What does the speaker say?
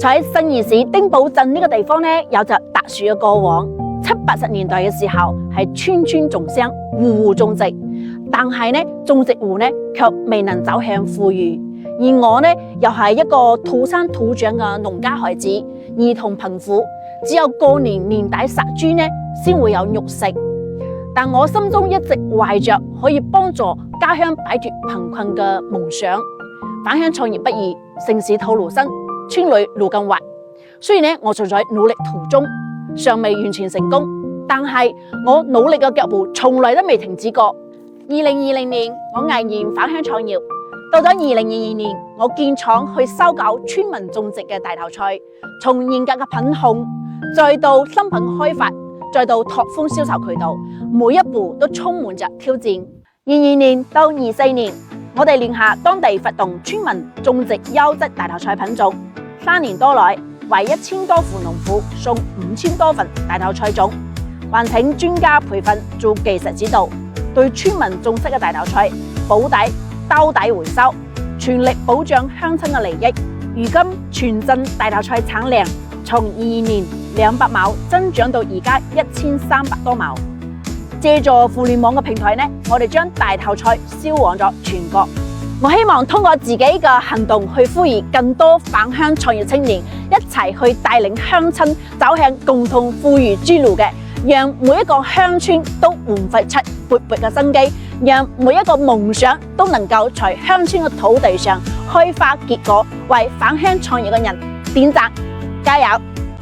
在信義市丁堡鎮呢個地方呢，有着特殊嘅過往。70、80年代嘅時候，係村村種香，戶戶種植，但係呢，種植戶呢卻未能走向富裕。而我呢，又係一個土生土長嘅農家孩子，兒童貧苦，只有過年年底殺豬呢，先會有肉食。但我心中一直懷着可以幫助家鄉擺脫貧困嘅夢想。返鄉創業不易，城市套路深，村裏路更滑。雖然呢，我仲在努力途中，尚未完全成功，但係我努力嘅腳步從來都未停止過。2020年，我毅然返鄉創業。到咗2022年，我建廠去收購村民種植嘅大頭菜，從嚴格嘅品控，再到新品開發，再到拓寬銷售渠道，每一步都充滿着挑戰。22年到24年，我哋聯合當地發動村民種植優質大頭菜品種，3年多來，為1000多戶農戶送5000多份大頭菜種，還請專家培訓做技術指導，對村民種植嘅大頭菜保底兜底回收，全力保障鄉親嘅利益。如今全鎮大頭菜產量從22年200畝增長到而家1300多畝。借助互聯網嘅平台呢，我哋將大頭菜銷往咗全國。我希望通過自己嘅行動去呼籲更多返鄉創業青年一齊去帶領鄉親走向共同富裕之路嘅，讓每一個鄉村都煥發出勃勃嘅生機，讓每一個夢想都能夠在鄉村嘅土地上開花結果，為返鄉創業嘅人點讚，加油！